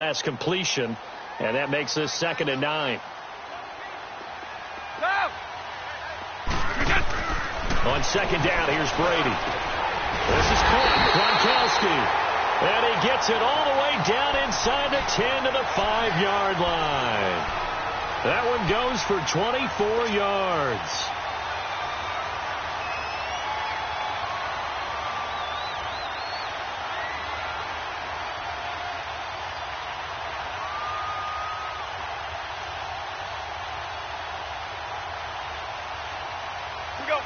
Last completion, and that makes this 2nd and 9. On 2nd down, here's Brady. This is Gronkowski. And he gets it all the way down inside the 10 to the 5-yard line. That one goes for 24 yards.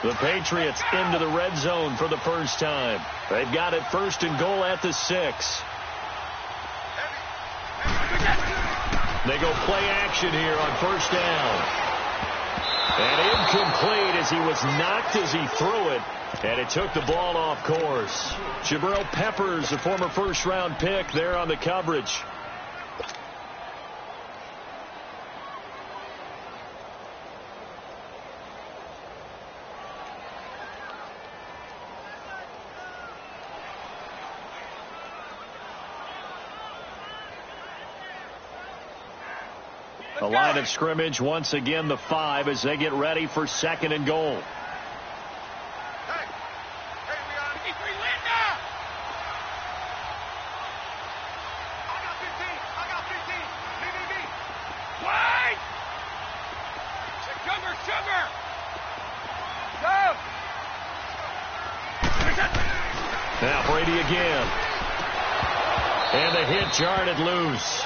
The Patriots into the red zone for the first time. They've got it 1st and goal at the 6. They go play action here on 1st down. And incomplete as he was knocked as he threw it. And it took the ball off course. Jabril Peppers, a former first-round pick, there on the coverage. The line of scrimmage, once again, the 5 as they get ready for 2nd and goal. Now Brady again. And the hit jarred it loose.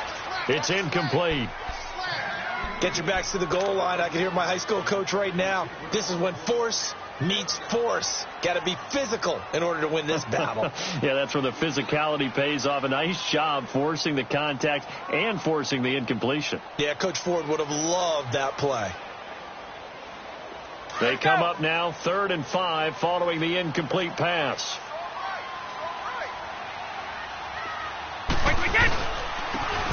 It's incomplete. Get your backs to the goal line. I can hear my high school coach right now. This is when force meets force. Got to be physical in order to win this battle. Yeah, that's where the physicality pays off. A nice job forcing the contact and forcing the incompletion. Yeah, Coach Ford would have loved that play. They come up now 3rd and 5 following the incomplete pass.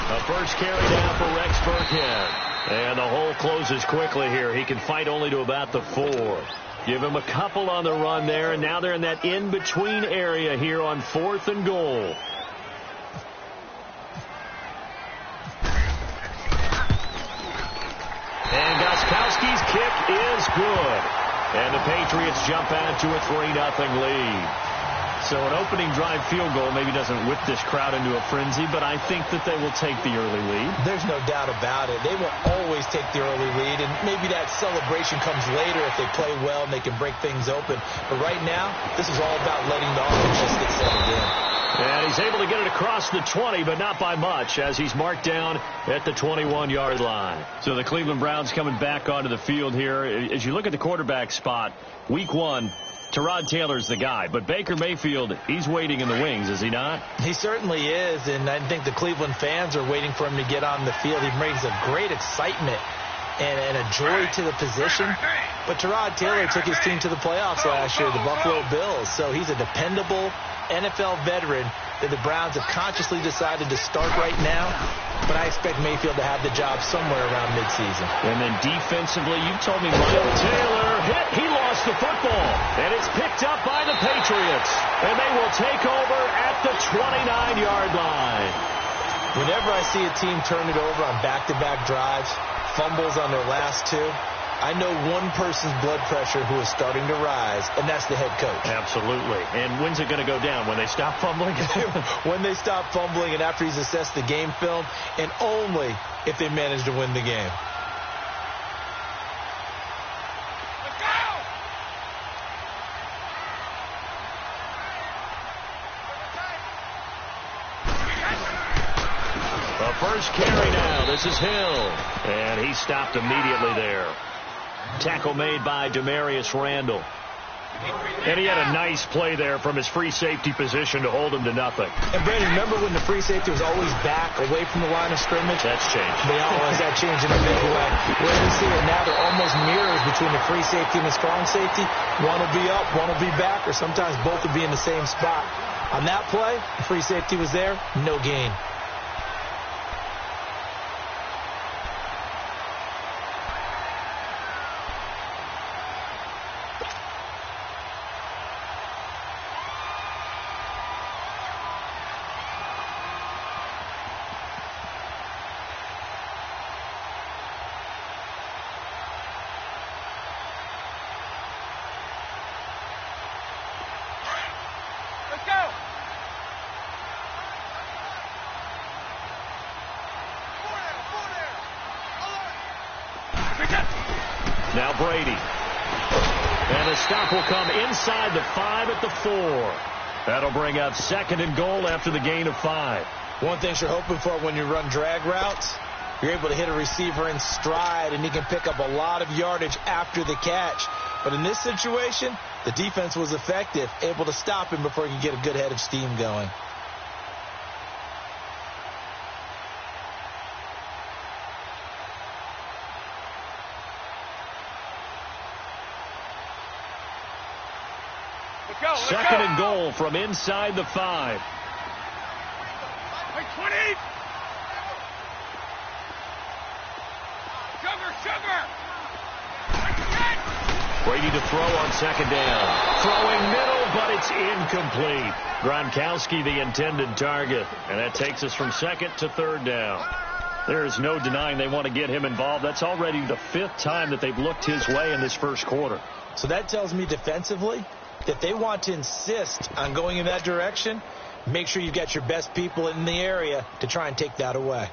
A first carry down for Rex Burkhead. And the hole closes quickly here. He can fight only to about the 4. Give him a couple on the run there, and now they're in that in-between area here on 4th and goal. And Gostkowski's kick is good. And the Patriots jump out to a 3-0 lead. So an opening drive field goal maybe doesn't whip this crowd into a frenzy, but I think that they will take the early lead. There's no doubt about it. They will always take the early lead, and maybe that celebration comes later if they play well and they can break things open. But right now, this is all about letting the offense just get settled in. And he's able to get it across the 20, but not by much, as he's marked down at the 21-yard line. So the Cleveland Browns coming back onto the field here. As you look at the quarterback spot, week 1, Tyrod Taylor's the guy, but Baker Mayfield, he's waiting in the wings, is he not? He certainly is, and I think the Cleveland fans are waiting for him to get on the field. He brings a great excitement and a joy to the position. But Tyrod Taylor took his team to the playoffs last year, the Buffalo Bills, so he's a dependable NFL veteran that the Browns have consciously decided to start right now. But I expect Mayfield to have the job somewhere around midseason. And then defensively, you told me Taylor hit. He lost the football. And it's picked up by the Patriots. And they will take over at the 29-yard line. Whenever I see a team turn it over on back-to-back drives, fumbles on their last 2, I know one person's blood pressure who is starting to rise, and that's the head coach. Absolutely. And when's it going to go down? When they stop fumbling? When they stop fumbling and after he's assessed the game film, and only if they manage to win the game. Let's go! The first carry now. This is Hill. And he stopped immediately there. Tackle made by Demarius Randall. And he had a nice play there from his free safety position to hold him to nothing. And Brandon, remember when the free safety was always back away from the line of scrimmage? That's changed. They always have changed in a big way. Where you see it now, they're almost mirrors between the free safety and the strong safety. One will be up, one will be back, or sometimes both will be in the same spot. On that play, the free safety was there, no gain. Now Brady. And the stop will come inside the 5 at the 4. That'll bring up 2nd and goal after the gain of 5. One thing you're hoping for when you run drag routes, you're able to hit a receiver in stride, and he can pick up a lot of yardage after the catch. But in this situation, the defense was effective, able to stop him before he could get a good head of steam going. Second and goal from inside the 5. 20. Sugar. Brady to throw on 2nd down. Throwing middle, but it's incomplete. Gronkowski the intended target. And that takes us from 2nd to 3rd down. There is no denying they want to get him involved. That's already the 5th time that they've looked his way in this first quarter. So that tells me defensively that they want to insist on going in that direction. Make sure you've got your best people in the area to try and take that away.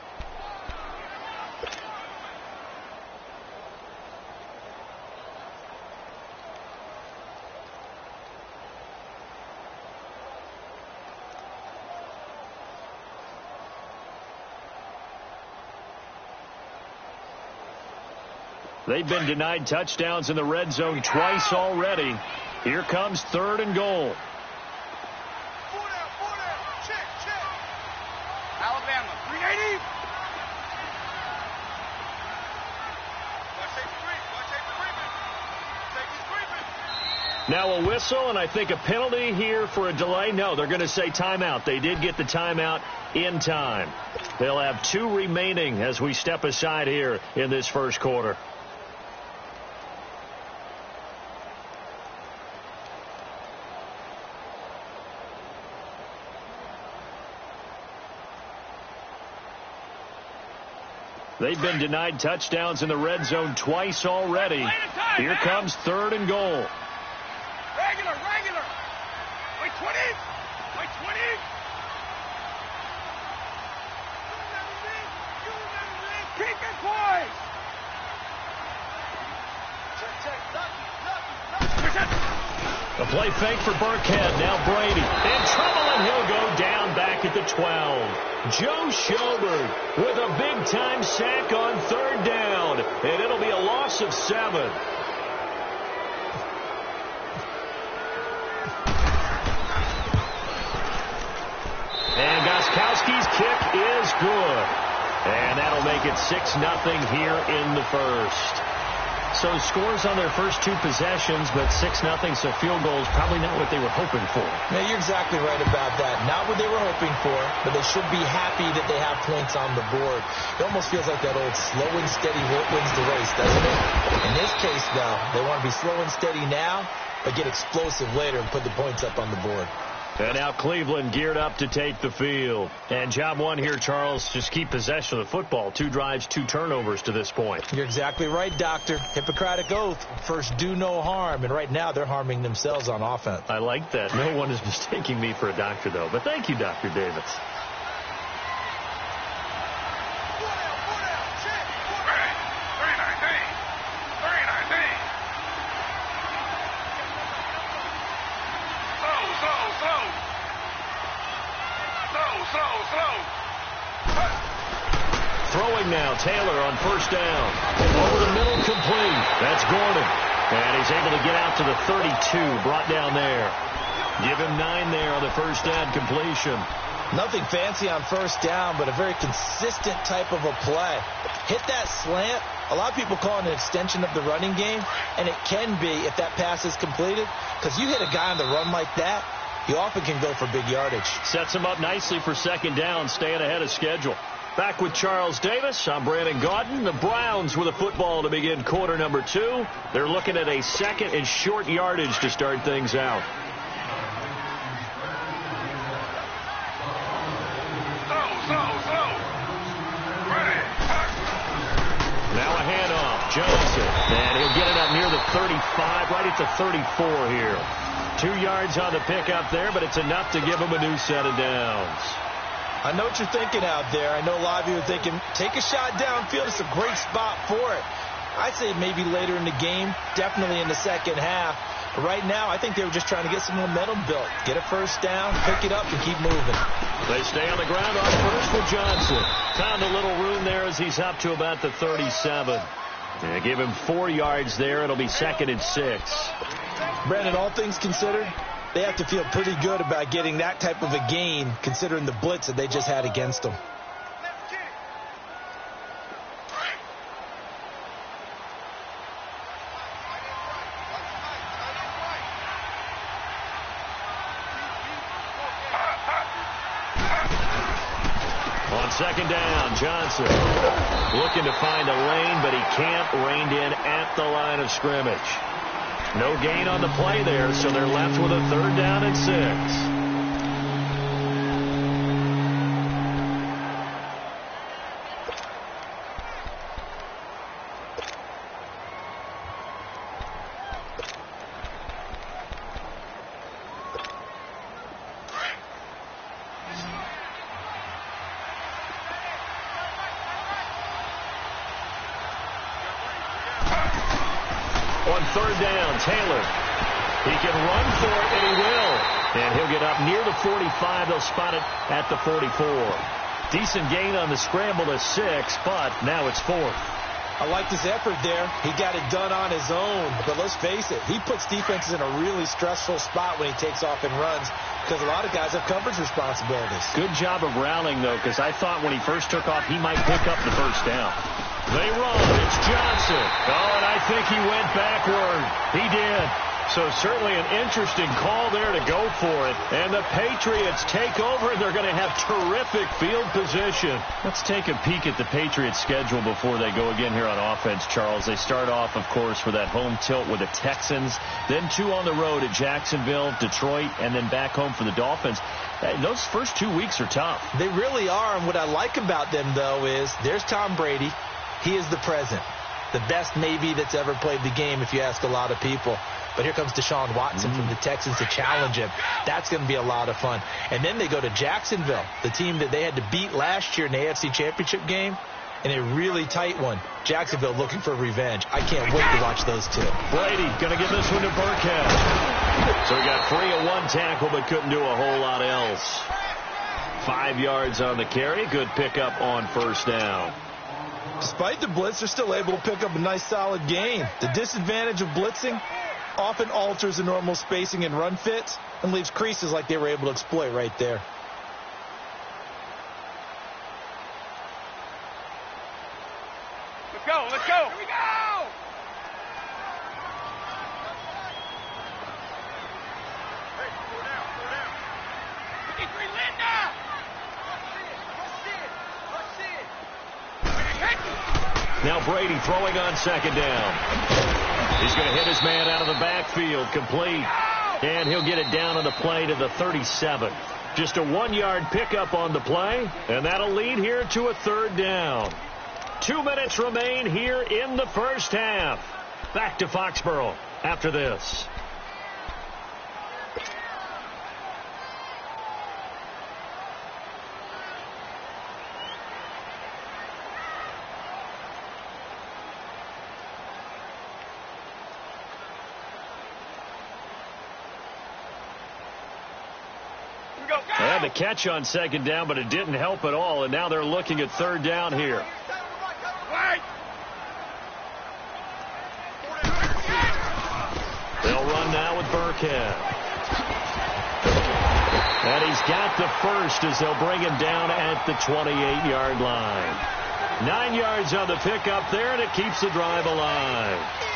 They've been denied touchdowns in the red zone twice already. Here comes 3rd and goal. Alabama, 380. Now a whistle, and I think a penalty here for a delay. No, they're going to say timeout. They did get the timeout in time. They'll have 2 remaining as we step aside here in this first quarter. They've been denied touchdowns in the red zone twice already. Here comes 3rd and goal. Regular. Wait, 20. Keep it, boys. The play fake for Burkhead. Now Brady. In trouble, and he'll go down back at the 12. Joe Schobert with a big-time sack on 3rd down. And it'll be a loss of 7. And Gostkowski's kick is good. And that'll make it 6-0 here in the first. So scores on their first 2 possessions, but 6-0, so field goals probably not what they were hoping for. Yeah, you're exactly right about that. Not what they were hoping for, but they should be happy that they have points on the board. It almost feels like that old slow and steady wins the race, doesn't it? In this case, though, they want to be slow and steady now, but get explosive later and put the points up on the board. And now Cleveland geared up to take the field. And job 1 here, Charles, just keep possession of the football. 2 drives, 2 turnovers to this point. You're exactly right, Doctor. Hippocratic oath. First, do no harm. And right now, they're harming themselves on offense. I like that. No one is mistaking me for a doctor, though. But thank you, Dr. Davis. Throwing now, Taylor on 1st down. Over the middle, complete. That's Gordon. And he's able to get out to the 32, brought down there. Give him 9 there on the 1st down completion. Nothing fancy on 1st down, but a very consistent type of a play. Hit that slant. A lot of people call it an extension of the running game, and it can be if that pass is completed, because you hit a guy on the run like that, you often can go for big yardage. Sets him up nicely for 2nd down, staying ahead of schedule. Back with Charles Davis. I'm Brandon Gaudin. The Browns with a football to begin quarter number 2. They're looking at a 2nd and short yardage to start things out. Now a handoff. Johnson. And he'll get it up near the 35, right at the 34 here. 2 yards on the pickup there, but it's enough to give him a new set of downs. I know what you're thinking out there. I know a lot of you are thinking, take a shot downfield. It's a great spot for it. I'd say maybe later in the game, definitely in the second half. But right now, I think they were just trying to get some momentum built. Get a first down, pick it up, and keep moving. They stay on the ground on first for Johnson. Found a little room there as he's up to about the 37. They give him 4 yards there. It'll be 2nd and 6. Brandon, all things considered, they have to feel pretty good about getting that type of a gain, considering the blitz that they just had against them. On 2nd down, Johnson looking to find a lane, but he can't. Reined in at the line of scrimmage. No gain on the play there, so they're left with a 3rd down and 6. On 3rd down, Taylor. He can run for it, and he will. And he'll get up near the 45. They'll spot it at the 44. Decent gain on the scramble to 6, but now it's 4th. I liked his effort there. He got it done on his own. But let's face it, he puts defenses in a really stressful spot when he takes off and runs because a lot of guys have coverage responsibilities. Good job of rallying, though, because I thought when he first took off, he might pick up the first down. They run. It's Johnson. Oh, and I think he went backward. He did. So certainly an interesting call there to go for it. And the Patriots take over, and they're going to have terrific field position. Let's take a peek at the Patriots' schedule before they go again here on offense, Charles. They start off, of course, with that home tilt with the Texans. Then 2 on the road at Jacksonville, Detroit, and then back home for the Dolphins. Those first 2 weeks are tough. They really are. And what I like about them, though, is there's Tom Brady. He is the present. The best maybe that's ever played the game if you ask a lot of people. But here comes Deshaun Watson from the Texans to challenge him. That's going to be a lot of fun. And then they go to Jacksonville, the team that they had to beat last year in the AFC Championship game, in a really tight one. Jacksonville looking for revenge. I can't wait to watch those two. Brady going to give this one to Burkhead. So he got free of 1 tackle but couldn't do a whole lot else. 5 yards on the carry. Good pickup on 1st down. Despite the blitz, they're still able to pick up a nice solid gain. The disadvantage of blitzing often alters the normal spacing and run fits and leaves creases like they were able to exploit right there. Let's go, let's go. Here we go. Hey, slow down, slow down. 53, Linda. Now Brady throwing on 2nd down. He's going to hit his man out of the backfield, complete. And he'll get it down on the play to the 37. Just a 1-yard pickup on the play, and that'll lead here to a 3rd down. 2 minutes remain here in the first half. Back to Foxborough after this. They had the catch on 2nd down, but it didn't help at all, and now they're looking at 3rd down here. They'll run now with Burkhead. And he's got the first as they'll bring him down at the 28-yard line. 9 yards on the pickup there, and it keeps the drive alive.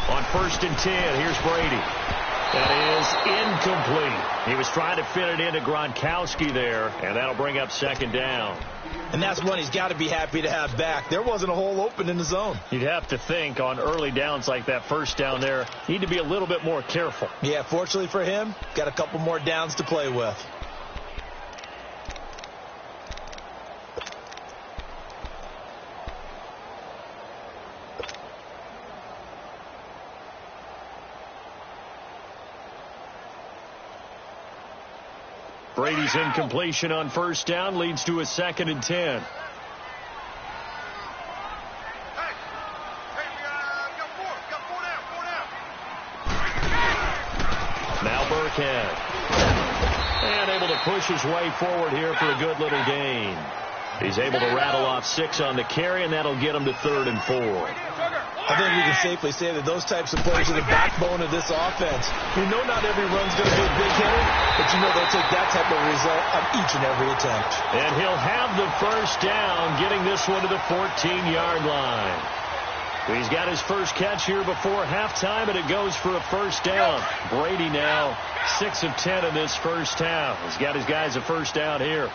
On 1st and 10, here's Brady. That is incomplete. He was trying to fit it into Gronkowski there, and that'll bring up 2nd down. And that's one he's got to be happy to have back. There wasn't a hole open in the zone. You'd have to think on early downs like that 1st down there, need to be a little bit more careful. Yeah, fortunately for him, got a couple more downs to play with. Brady's incompletion on first down leads to a 2nd and 10. Now Burkhead. And able to push his way forward here for a good little gain. He's able to rattle off 6 on the carry, and that'll get him to 3rd and 4. I think we can safely say that those types of plays are the backbone of this offense. You know not every run's going to be a big hitter, but you know they'll take that type of result on each and every attempt. And he'll have the first down, getting this one to the 14-yard line. He's got his first catch here before halftime, and it goes for a first down. Brady now 6 of 10 in this first half. He's got his guys a first down here.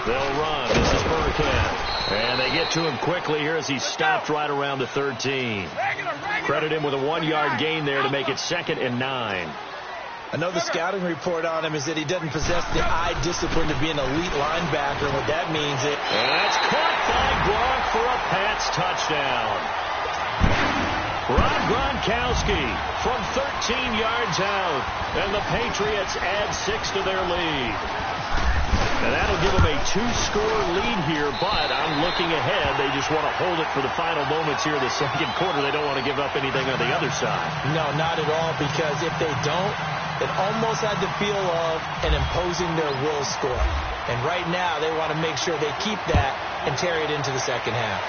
They'll run. This is Burkhead. And they get to him quickly here as he's stopped right around the 13. Credit him with a 1-yard gain there to make it 2nd and 9. I know the scouting report on him is that he doesn't possess the eye discipline to be an elite linebacker. And what that means is... And that's caught by Gronk for a Pats touchdown. Rob Gronkowski from 13 yards out. And the Patriots add 6 to their lead. And that'll give them a 2-score lead here, but I'm looking ahead. They just want to hold it for the final moments here of the second quarter. They don't want to give up anything on the other side. No, not at all, because if they don't, it almost had the feel of an imposing their will score. And right now, they want to make sure they keep that and carry it into the second half.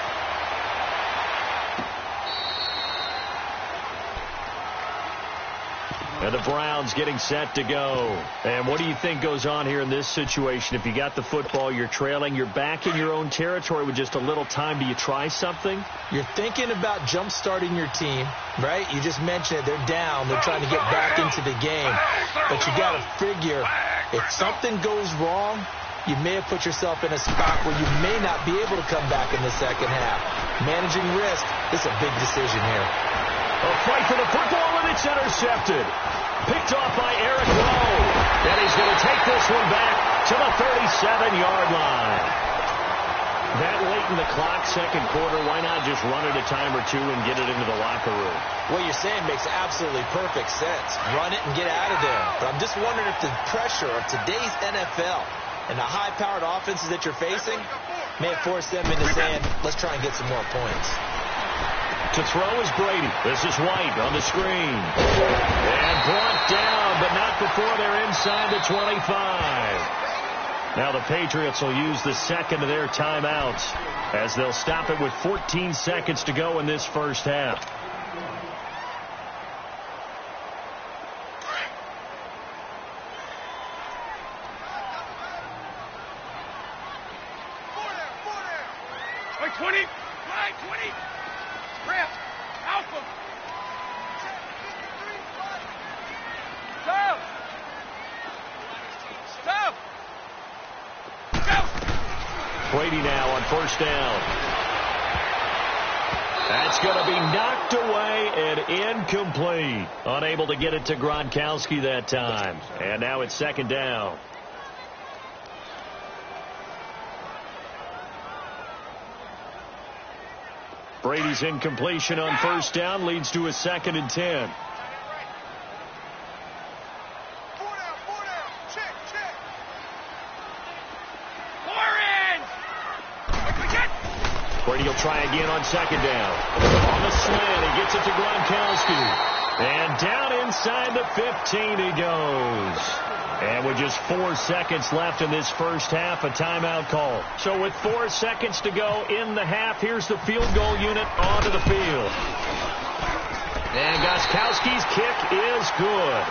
And the Browns getting set to go. And what do you think goes on here in this situation? If you got the football, you're trailing, you're back in your own territory with just a little time. Do you try something? You're thinking about jump-starting your team, right? You just mentioned it. They're down. They're trying to get back into the game. But you got to figure, if something goes wrong, you may have put yourself in a spot where you may not be able to come back in the second half. Managing risk is a big decision here. A fight for the football, and it's intercepted. Picked off by Eric Rowe. And he's going to take this one back to the 37-yard line. That late in the clock, second quarter, why not just run it a time or two and get it into the locker room? What you're saying makes absolutely perfect sense. Run it and get out of there. But I'm just wondering if the pressure of today's NFL and the high-powered offenses that you're facing may have forced them into saying, let's try and get some more points. To throw is Brady. This is White on the screen. And brought down, but not before they're inside the 25. Now the Patriots will use the second of their timeouts as they'll stop it with 14 seconds to go in this first half. Line 20. Line 20. Rip. Alpha. Stop. Stop. Stop. Brady now on first down. That's going to be knocked away and incomplete. Unable to get it to Gronkowski that time. And now it's second down. Brady's incompletion on first down leads to a 2nd and 10. Brady will try again on second down. On the slant, he gets it to Gronkowski. And down inside the 15 he goes. And with just 4 seconds left in this first half, a timeout call. So with 4 seconds to go in the half, here's the field goal unit onto the field. And Gostkowski's kick is good.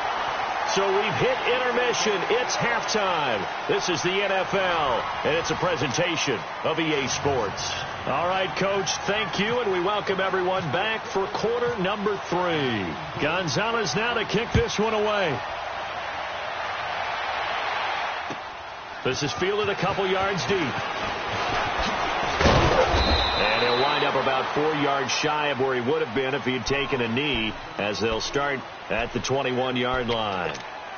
So we've hit intermission. It's halftime. This is the NFL, and it's a presentation of EA Sports. All right, Coach, thank you, and we welcome everyone back for quarter number 3. Gonzalez now to kick this one away. This is fielded a couple yards deep. And he'll wind up about 4 yards shy of where he would have been if he had taken a knee, as they'll start at the 21-yard line.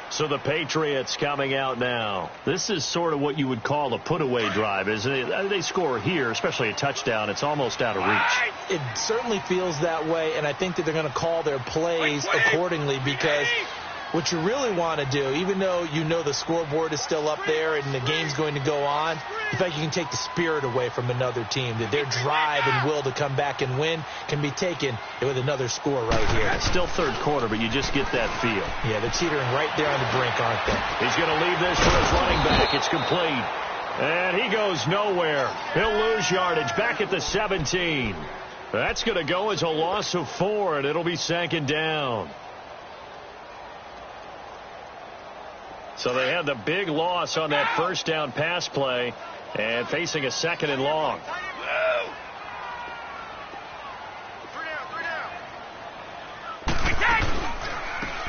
So the Patriots coming out now. This is sort of what you would call a put-away drive, isn't it? They score here, especially a touchdown. It's almost out of reach. It certainly feels that way, and I think that they're going to call their plays accordingly, because what you really want to do, even though you know the scoreboard is still up there and the game's going to go on, the fact you can take the spirit away from another team, that their drive and will to come back and win can be taken with another score right here. It's still third quarter, but you just get that feel. Yeah, they're teetering right there on the brink, aren't they? He's going to leave this for his running back. It's complete. And he goes nowhere. He'll lose yardage back at the 17. That's going to go as a loss of 4, and it'll be second down. So they had the big loss on that first down pass play and facing a second and long.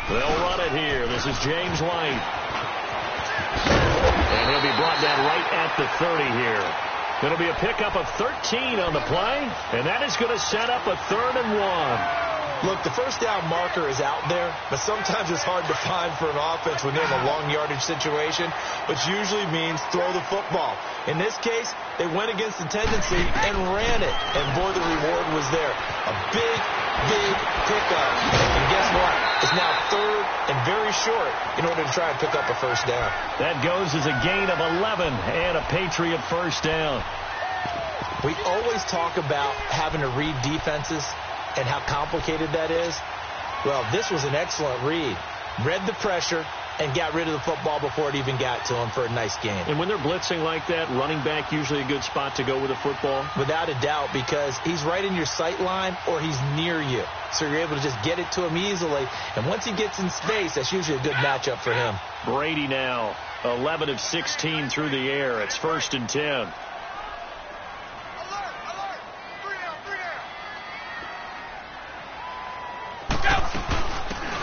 They'll run it here. This is James White. And he'll be brought down right at the 30 here. It'll be a pickup of 13 on the play, and that is going to set up a 3rd and 1. Look, the first down marker is out there, but sometimes it's hard to find for an offense when they're in a long yardage situation, which usually means throw the football. In this case, they went against the tendency and ran it, and boy, the reward was there. A big, big pickup. And guess what? It's now 3rd and very short in order to try and pick up a first down. That goes as a gain of 11 and a Patriot first down. We always talk about having to read defenses and how complicated that is. Well, this was an excellent read. Read the pressure and got rid of the football before it even got to him for a nice gain. And when they're blitzing like that, running back usually a good spot to go with the football? Without a doubt, because he's right in your sight line or he's near you. So you're able to just get it to him easily. And once he gets in space, that's usually a good matchup for him. Brady now, 11 of 16 through the air. It's 1st and 10.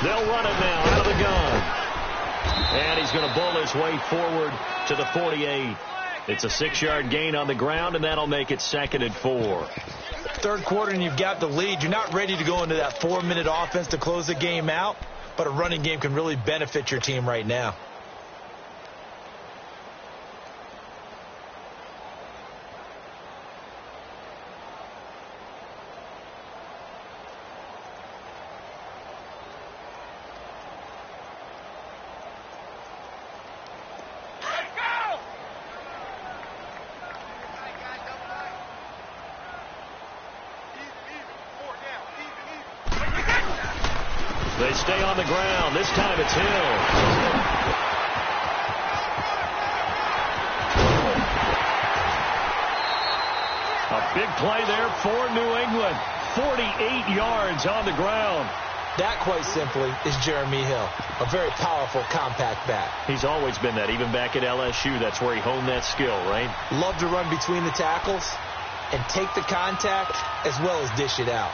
They'll run it now out of the gun. And he's going to bull his way forward to the 48. It's a 6-yard gain on the ground, and that'll make it 2nd and 4. Third quarter, and you've got the lead. You're not ready to go into that 4-minute offense to close the game out, but a running game can really benefit your team right now. They stay on the ground. This time it's Hill. A big play there for New England. 48 yards on the ground. That, quite simply, is Jeremy Hill. A very powerful, compact back. He's always been that. Even back at LSU, that's where he honed that skill, right? Love to run between the tackles and take the contact as well as dish it out.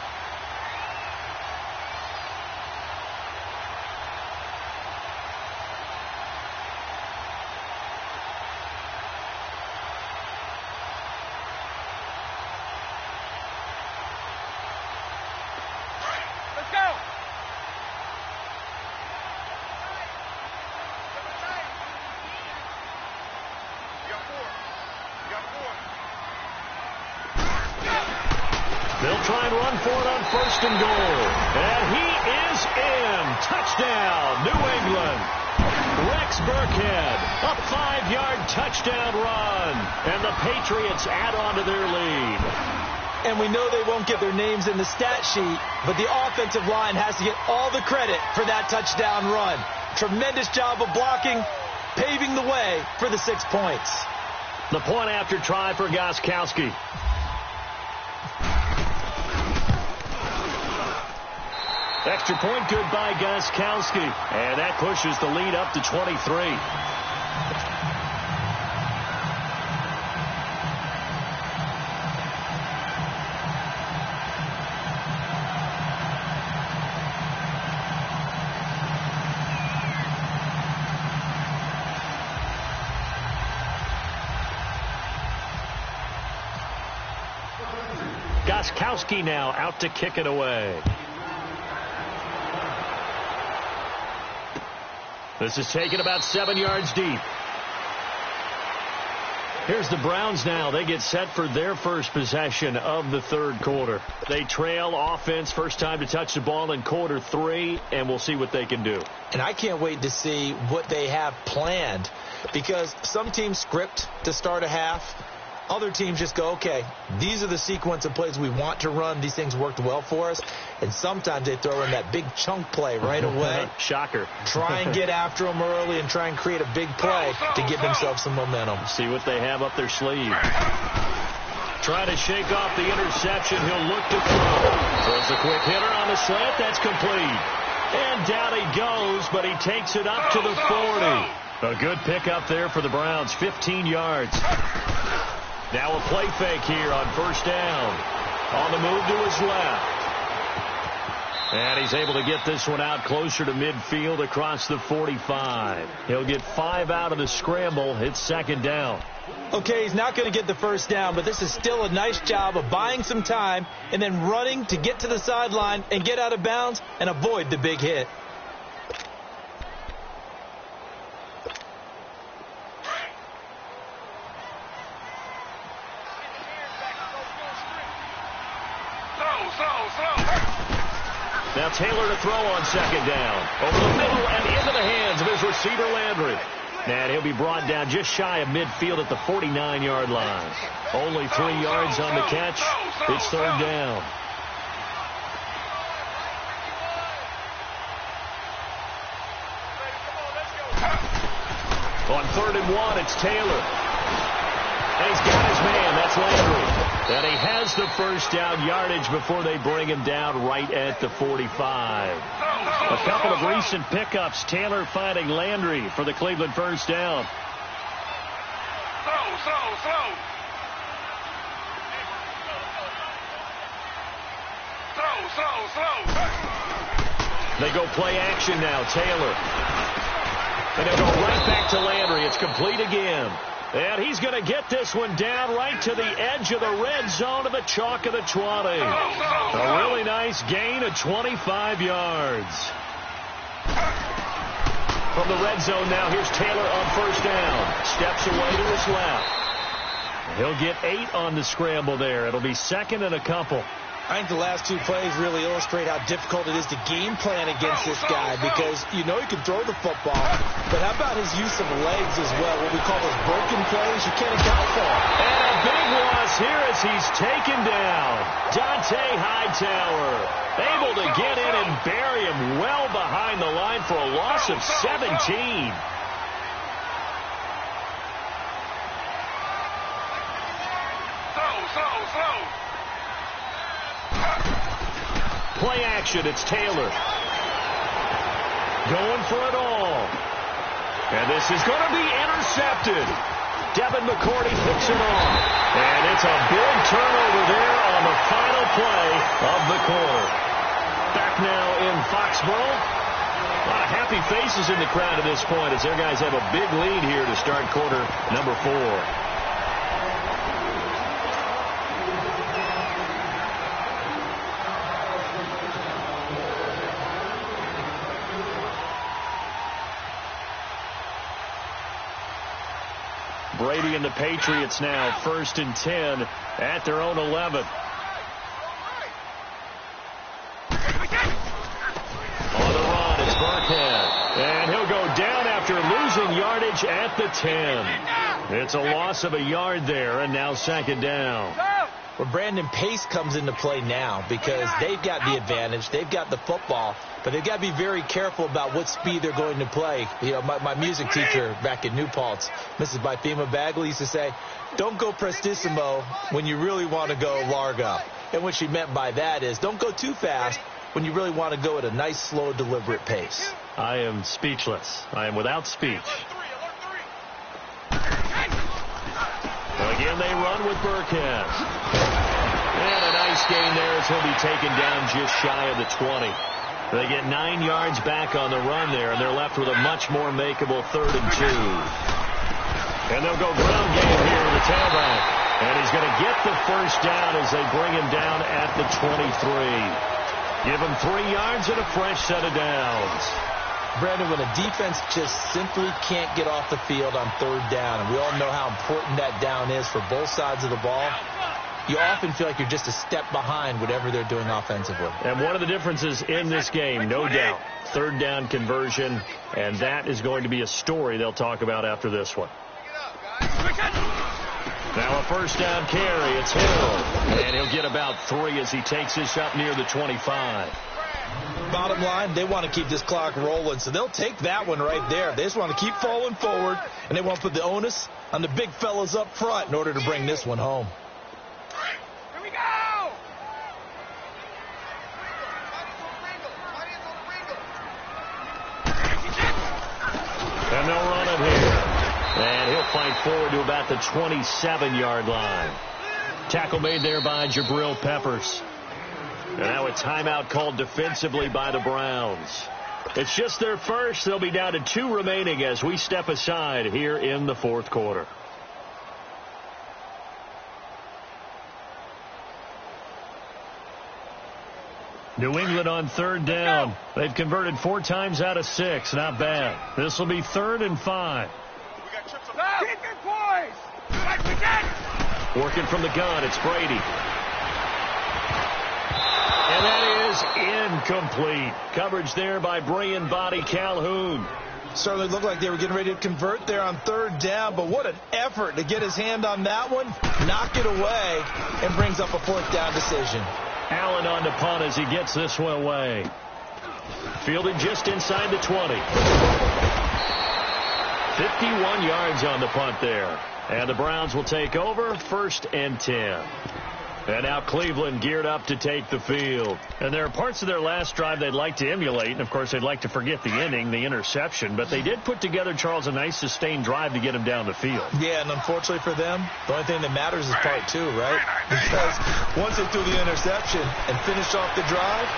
They'll try and run for it on 1st and goal. And he is in. Touchdown, New England. Rex Burkhead, a 5-yard touchdown run. And the Patriots add on to their lead. And we know they won't get their names in the stat sheet, but the offensive line has to get all the credit for that touchdown run. Tremendous job of blocking, paving the way for the 6 points. The point after try for Gostkowski. Extra point good by Gostkowski. And that pushes the lead up to 23. Gostkowski now out to kick it away. This is taken about 7 yards deep. Here's the Browns now. They get set for their first possession of the third quarter. They trail offense, first time to touch the ball in quarter 3, and we'll see what they can do. And I can't wait to see what they have planned, because some teams script to start a half. Other teams just go, okay, these are the sequence of plays we want to run. These things worked well for us. And sometimes they throw in that big chunk play right away. Shocker. Try and get after them early and try and create a big play to give themselves some momentum. See what they have up their sleeve. Trying to shake off the interception. He'll look to throw. Throws a quick hitter on the slant. That's complete. And down he goes, but he takes it up to the 40. A good pickup there for the Browns. 15 yards. Now a play fake here on first down. On the move to his left. And he's able to get this one out closer to midfield across the 45. He'll get 5 out of the scramble. It's second down. Okay, he's not going to get the first down, but this is still a nice job of buying some time and then running to get to the sideline and get out of bounds and avoid the big hit. Now Taylor to throw on second down. Over the middle and into the hands of his receiver, Landry. And he'll be brought down just shy of midfield at the 49-yard line. Only 3 yards on the catch. It's third down. On 3rd and 1, it's Taylor. And he's got his man. That's Landry. And he has the first down yardage before they bring him down right at the 45. A couple of recent pickups. Taylor finding Landry for the Cleveland first down. They go play action now. Taylor. And they'll go right back to Landry. It's complete again. And he's going to get this one down right to the edge of the red zone of the chalk of the 20. A really nice gain of 25 yards. From the red zone now, here's Taylor on first down. Steps away to his left. He'll get 8 on the scramble there. It'll be second and a couple. I think the last 2 plays really illustrate how difficult it is to game plan against this guy, because you know he can throw the football, but how about his use of legs as well, what we call those broken plays you can't account for. And a big loss here as he's taken down. Dante Hightower able to get in and bury him well behind the line for a loss of 17. Play action, it's Taylor. Going for it all. And this is going to be intercepted. Devin McCourty picks it off. And it's a big turnover there on the final play of the quarter. Back now in Foxborough. A lot of happy faces in the crowd at this point as their guys have a big lead here to start quarter number 4. Brady and the Patriots now 1st and 10 at their own 11. On the run, it's Burkhead. And he'll go down after losing yardage at the 10. It's a loss of a yard there, and now second down. Well, Brandon, pace comes into play now because they've got the advantage. They've got the football, but they've got to be very careful about what speed they're going to play. You know, my music teacher back in New Paltz, Mrs. Bythema Bagley, used to say, don't go prestissimo when you really want to go largo. And what she meant by that is don't go too fast when you really want to go at a nice, slow, deliberate pace. I am speechless. I am without speech. Again, they run with Burkhead. And a nice gain there as he'll be taken down just shy of the 20. They get 9 yards back on the run there, and they're left with a much more makeable 3rd and 2. And they'll go ground game here with the tailback. And he's going to get the first down as they bring him down at the 23. Give him 3 yards and a fresh set of downs. Brandon, when a defense just simply can't get off the field on third down, and we all know how important that down is for both sides of the ball, you often feel like you're just a step behind whatever they're doing offensively. And one of the differences in this game, no doubt, third down conversion, and that is going to be a story they'll talk about after this one. Now a first down carry. It's Hill. And he'll get about 3 as he takes this up near the 25. Bottom line, they want to keep this clock rolling, so they'll take that one right there. They just want to keep falling forward, and they want to put the onus on the big fellas up front in order to bring this one home. Here we go! And they'll run it here. And he'll fight forward to about the 27-yard line. Tackle made there by Jabril Peppers. And now a timeout called defensively by the Browns. It's just their first. They'll be down to 2 remaining as we step aside here in the fourth quarter. New England on third down. They've converted 4 times out of 6. Not bad. This will be 3rd and 5. Keep your poise! Like we did! Working from the gun, it's Brady. And that is incomplete. Coverage there by Brian Body Calhoun. Certainly looked like they were getting ready to convert there on third down, but what an effort to get his hand on that one, knock it away, and brings up a 4th down decision. Allen on the punt as he gets this one away. Fielded just inside the 20. 51 yards on the punt there. And the Browns will take over, 1st and 10. And now Cleveland geared up to take the field. And there are parts of their last drive they'd like to emulate. And, of course, they'd like to forget the inning, the interception. But they did put together, Charles, a nice sustained drive to get him down the field. Yeah, and unfortunately for them, the only thing that matters is part 2, right? Because once they threw the interception and finished off the drive,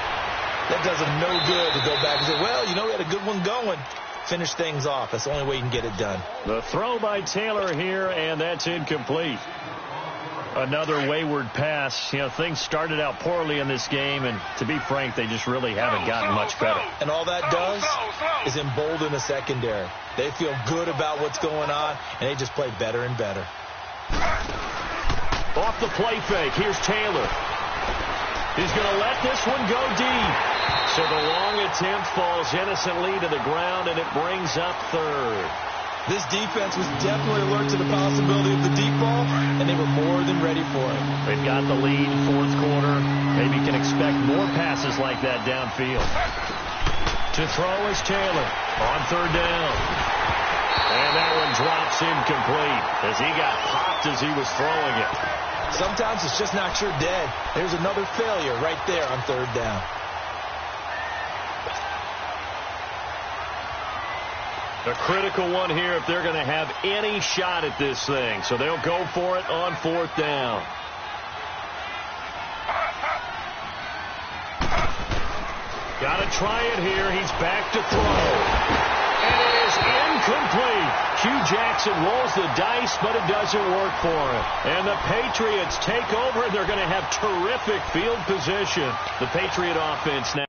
that does them no good to go back and say, well, you know, we had a good one going. Finish things off. That's the only way you can get it done. The throw by Taylor here, and that's incomplete. Another wayward pass. You know, things started out poorly in this game, and to be frank, they just really haven't gotten much better. And all that does is embolden the secondary. They feel good about what's going on, and they just play better and better. Off the play fake, here's Taylor. He's going to let this one go deep. So the long attempt falls innocently to the ground, and it brings up 3rd. This defense was definitely alert to the possibility of the deep ball, and they were more than ready for it. They've got the lead, 4th quarter. Maybe can expect more passes like that downfield. To throw is Taylor on 3rd down. And that one drops incomplete as he got popped as he was throwing it. Sometimes it's just not your dead. There's another failure right there on 3rd down. A critical one here if they're going to have any shot at this thing. So they'll go for it on 4th down. Got to try it here. He's back to throw. And it is incomplete. Hugh Jackson rolls the dice, but it doesn't work for him. And the Patriots take over. They're going to have terrific field position. The Patriot offense now.